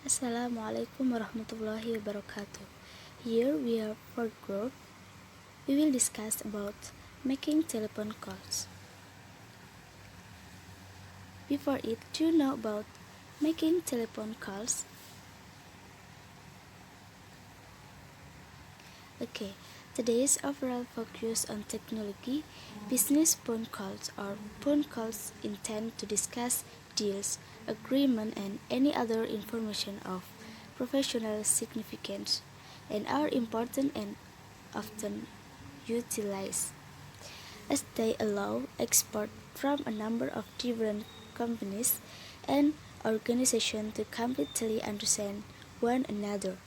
Assalamualaikum warahmatullahi wabarakatuh. Here we are for group. We will discuss about making telephone calls. Before it, do you know about making telephone calls? Okay, today's overall focus on technology, business phone calls or phone calls intend to discuss deals, agreement and any other information of professional significance and are important and often utilized as they allow experts from a number of different companies and organizations to completely understand one another.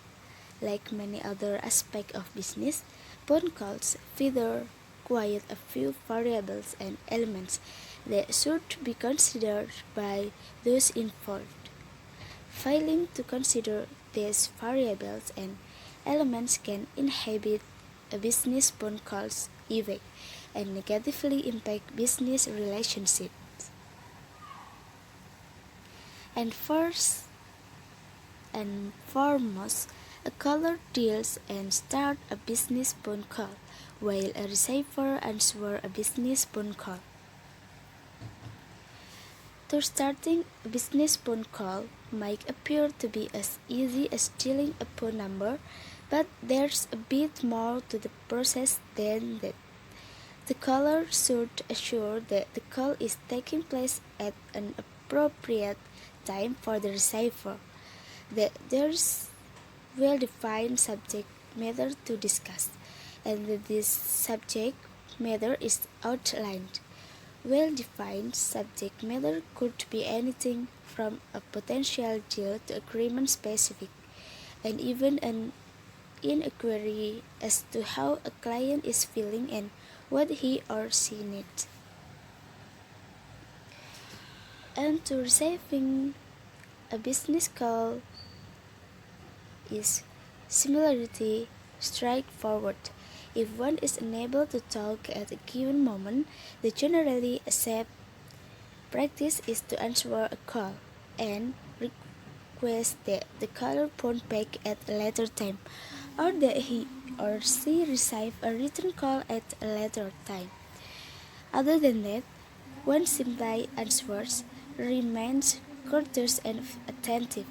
Like many other aspects of business, phone calls feature quite a few variables and elements that should be considered by those involved. Failing to consider these variables and elements can inhibit a business phone call's effect and negatively impact business relationships. And first and foremost, a caller deals and starts a business phone call, while a receiver answers a business phone call. To starting a business phone call might appear to be as easy as dialing a phone number, but there's a bit more to the process than that. The caller should assure that the call is taking place at an appropriate time for the receiver, that there's well-defined subject matter to discuss, and that this subject matter is outlined. Well-defined subject matter could be anything from a potential deal to agreement specific, and even an inquiry as to how a client is feeling and what he or she needs. And to receiving a business call is similarity straightforward. If one is unable to talk at a given moment, the generally accepted practice is to answer a call and request that the caller phone back at a later time, or that he or she receive a return call at a later time. Other than that, one simply answers, remains courteous and attentive,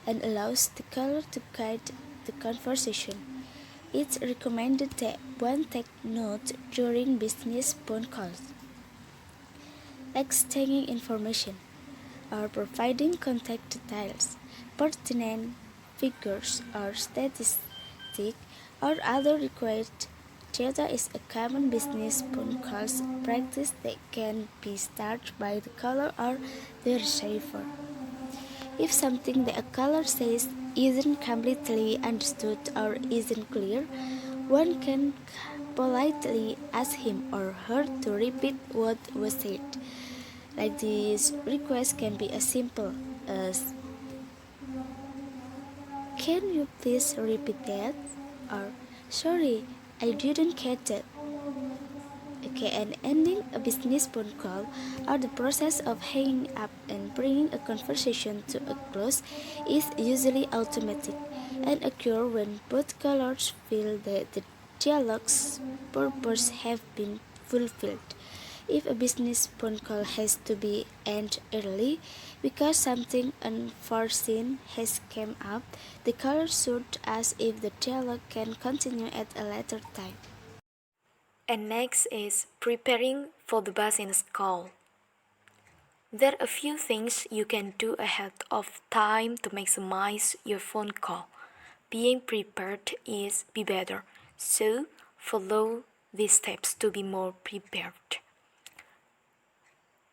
and allows the caller to guide the conversation. It's recommended that one take note during business phone calls. Exchanging information or providing contact details, pertinent figures or statistics, or other required data is a common business phone calls practice that can be started by the caller or the receiver. If something that a caller says isn't completely understood or isn't clear, one can politely ask him or her to repeat what was said. Like this request can be as simple as, "Can you please repeat that?" or "Sorry, I didn't catch that." Okay, and ending a business phone call or the process of hanging up and bringing a conversation to a close is usually automatic and occur when both callers feel that the dialogue's purpose have been fulfilled. If a business phone call has to be end early because something unforeseen has come up, the caller should ask if the dialogue can continue at a later time. And next is preparing for the business call. There are a few things you can do ahead of time to maximize your phone call. Being prepared is be better, so follow these steps to be more prepared.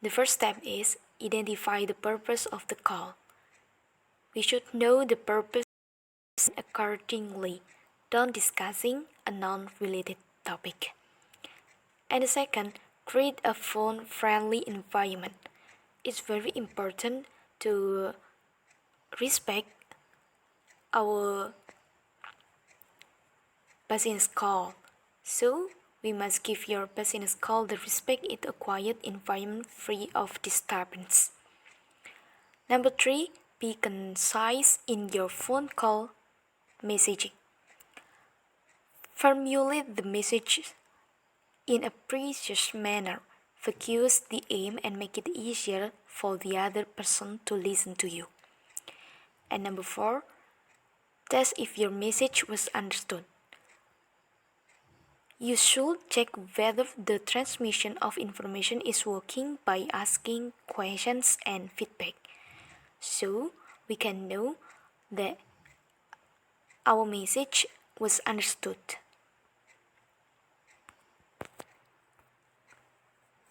The first step is identify the purpose of the call. We should know the purpose accordingly, don't discussing a non-related topic. And the second, create a phone-friendly environment. It's very important to respect our business call. So, we must give your business call the respect in a quiet environment free of disturbance. Number 3, be concise in your phone call messaging. Formulate the message in a precise manner. Focus the aim and make it easier for the other person to listen to you. And number 4, test if your message was understood. You should check whether the transmission of information is working by asking questions and feedback, so we can know that our message was understood.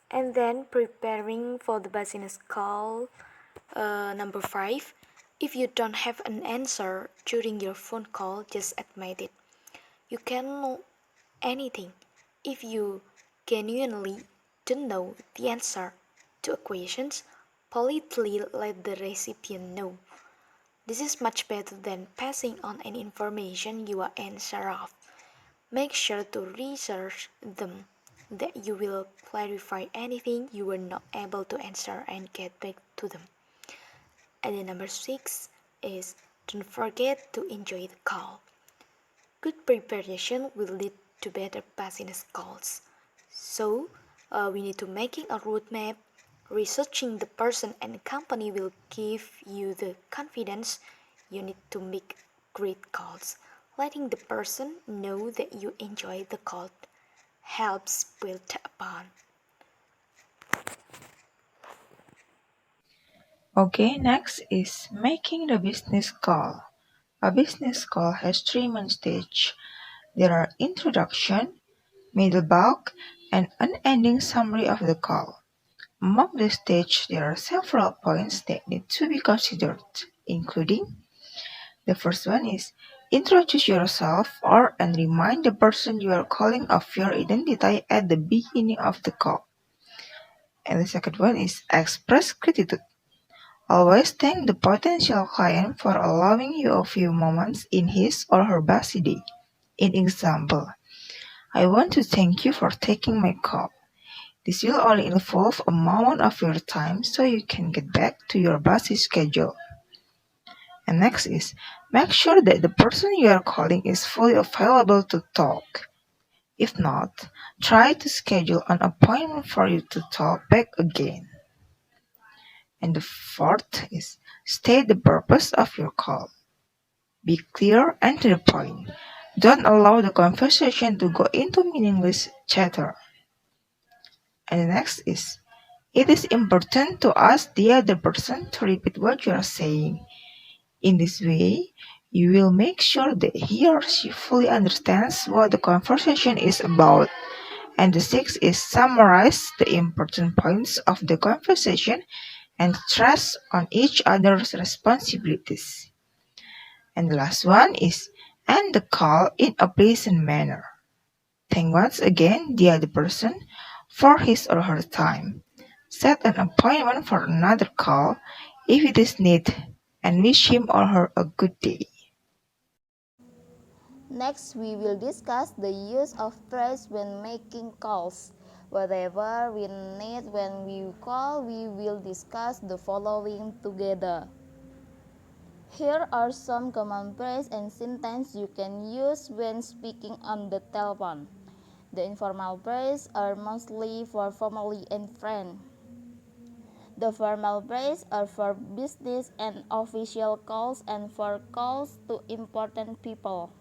And then preparing for the business call. Number 5, if you don't have an answer during your phone call, just admit it. You can know anything. If you genuinely don't know the answer to a question, politely let the recipient know. This is much better than passing on any information you are unsure of. Make sure to research them, that you will clarify anything you were not able to answer and get back to them. And then number 6 is don't forget to enjoy the call. Good preparation will lead to better business calls. So, we need to making a roadmap. Researching the person and company will give you the confidence you need to make great calls. Letting the person know that you enjoy the call helps build a bond. Okay, next is making the business call. A business call has three main stages. There are introduction, middle bulk, and unending summary of the call. Among the stages, there are several points that need to be considered, including the first one is introduce yourself or and remind the person you are calling of your identity at the beginning of the call. And the second one is express gratitude. Always thank the potential client for allowing you a few moments in his or her busy day. In example, I want to thank you for taking my call. This will only involve a moment of your time so you can get back to your busy schedule. And next is make sure that the person you are calling is fully available to talk. If not, try to schedule an appointment for you to talk back again. And the fourth is state the purpose of your call. Be clear and to the point. Don't allow the conversation to go into meaningless chatter. And the next is it is important to ask the other person to repeat what you are saying. In this way, you will make sure that he or she fully understands what the conversation is about. And the sixth is summarize the important points of the conversation and stress on each other's responsibilities. And the last one is end the call in a pleasant manner. Thank once again the other person for his or her time. Set an appointment for another call if it is needed and wish him or her a good day. Next, we will discuss the use of praise when making calls. Whatever we need when we call, we will discuss the following together. Here are some common phrases and sentences you can use when speaking on the telephone. The informal phrases are mostly for family and friends. The formal phrases are for business and official calls and for calls to important people.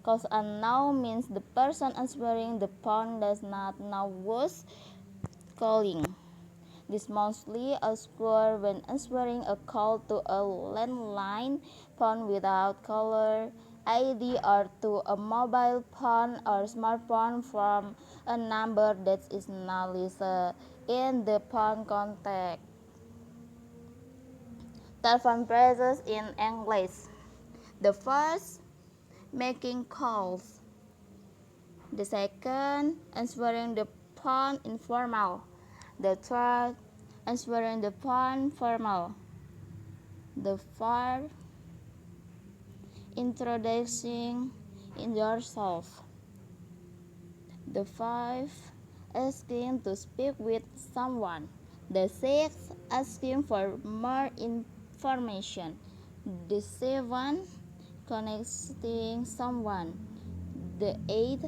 Calls unknown means the person answering the phone does not know who's calling. This mostly occurs when answering a call to a landline phone without caller ID or to a mobile phone or smartphone from a number that is not listed in the phone contact. Telephone phrases in English. The first, making calls. The second, answering the phone informal. The third, answering the phone formal. The fourth, introducing yourself. The fifth, asking to speak with someone. The sixth, asking for more information. The 7, connecting someone. The 8,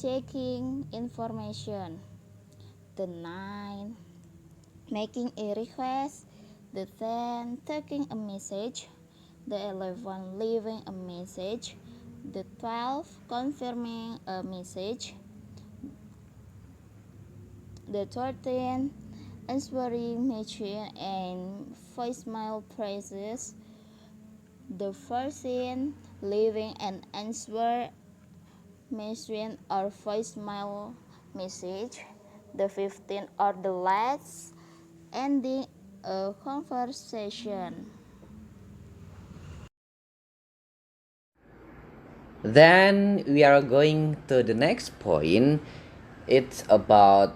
checking information. The 9, making a request. The 10, taking a message. The 11, leaving a message. The 12, confirming a message. The 13, answering machine and voicemail phrases. The 14, leaving an answer machine or voicemail message. The 15, or the last, ending a conversation. Then we are going to the next point. It's about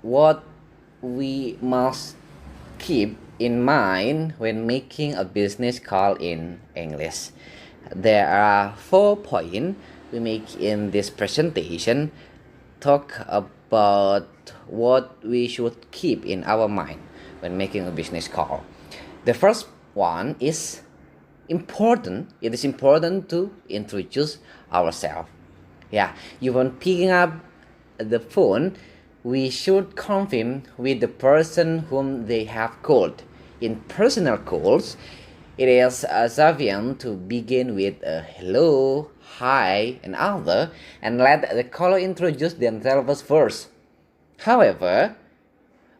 what we must keep in mind when making a business call in English. There are 4 points we make in this presentation. Talk about what we should keep in our mind when making a business call. The first one is important. It is important to introduce ourselves. Yeah, when picking up the phone, we should confirm with the person whom they have called. In personal calls, it is sufficient to begin with a hello, hi, and other, and let the caller introduce themselves first. However,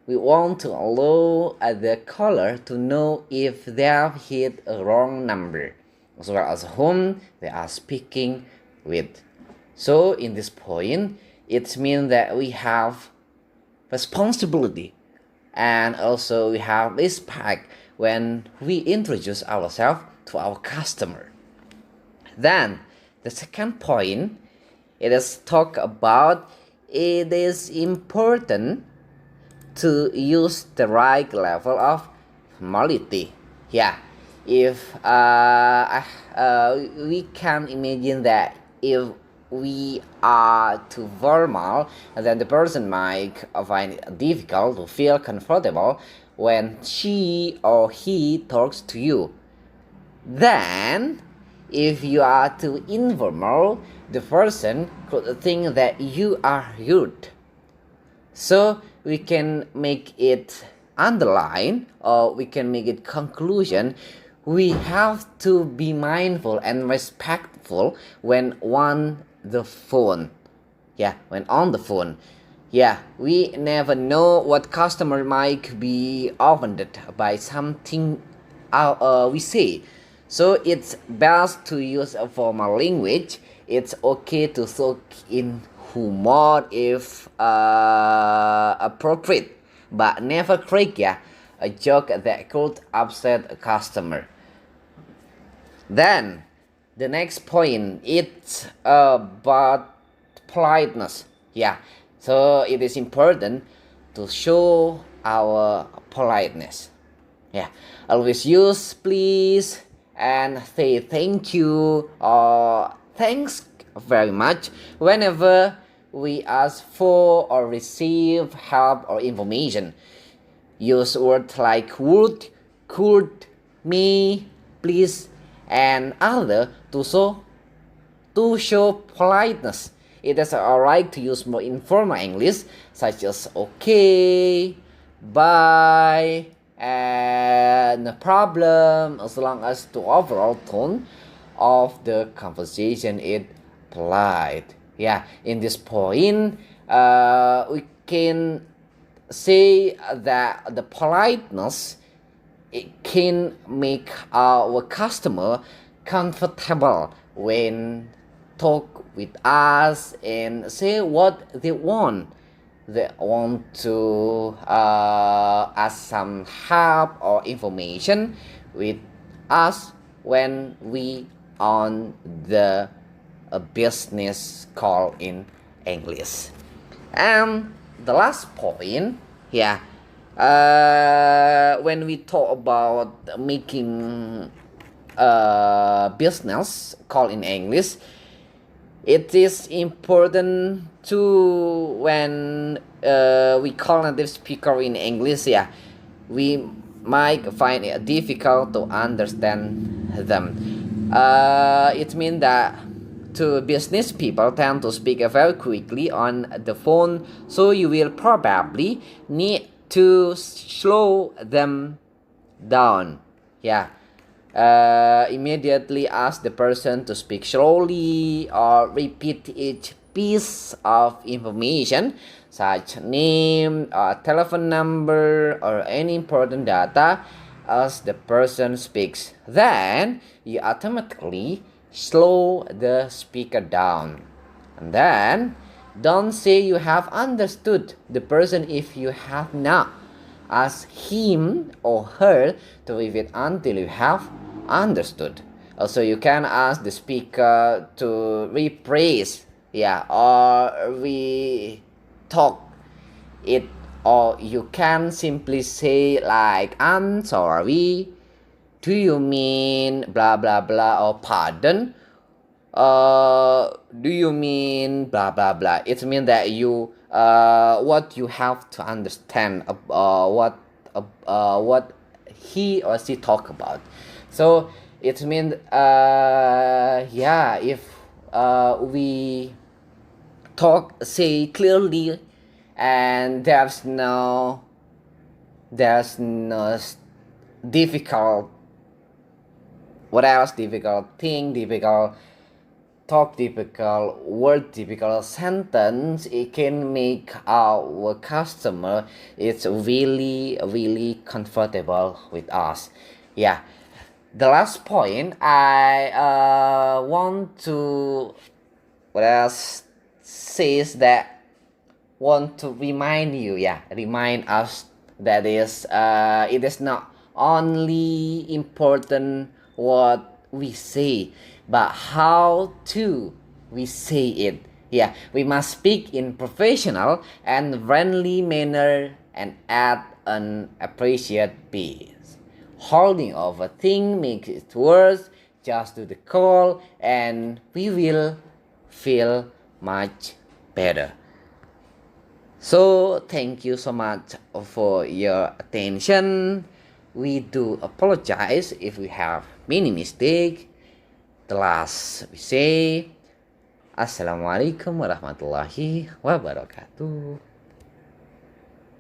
we want to allow the caller to know if they have hit a wrong number, as well as whom they are speaking with. So in this point, it means that we have responsibility and also we have respect when we introduce ourselves to our customer. Then the second point, it is talk about it is important to use the right level of formality. Yeah, if we can imagine that if we are too formal, then the person might find it difficult to feel comfortable when she or he talks to you. Then, if you are too informal, the person could think that you are rude. So we can make it underline or we can make it conclusion. We have to be mindful and respectful when on the phone. When on the phone. We never know what customer might be offended by something we say. So it's best to use a formal language. It's okay to talk in humor if appropriate, but never crack a joke that could upset a customer. Then the next point is about politeness. So it is important to show our politeness. Always use please and say thank you or thanks very much whenever we ask for or receive help or information. Use words like would, could, may, please, and other to show politeness. It is alright to use more informal English such as okay, bye, and no problem, as long as the overall tone of the conversation is polite. In this point, we can say that the politeness it can make our customer comfortable when talk with us and say what they want. They want to ask some help or information with us when we on the business call in English. And the last point, when we talk about making a business call in English, it is important to when we call native speaker in English, we might find it difficult to understand them. It means that to business people tend to speak very quickly on the phone, so you will probably need to slow them down. Yeah. Immediately ask the person to speak slowly or repeat each piece of information, such name, telephone number, or any important data as the person speaks. Then you automatically slow the speaker down. And then don't say you have understood the person if you have not. Ask him or her to repeat until you have understood. Also, you can ask the speaker to rephrase, or re-talk it, or you can simply say like, "I'm sorry, do you mean blah blah blah," or "Pardon, do you mean blah blah blah." It means that you what you have to understand what he or she talk about. So it means if we say clearly, and there's no difficult difficult thing, difficult talk, difficult word, difficult sentence, it can make our customer it's really comfortable with us. Yeah. The last point I want to says that want to remind us that it is not only important what we say, but how to we say it. Yeah, we must speak in professional and friendly manner and at an appreciate pace. Holding over thing makes it worse. Just do the call and we will feel much better. So thank you so much for your attention. We do apologize if we have many mistake. The last we say Assalamualaikum warahmatullahi wabarakatuh.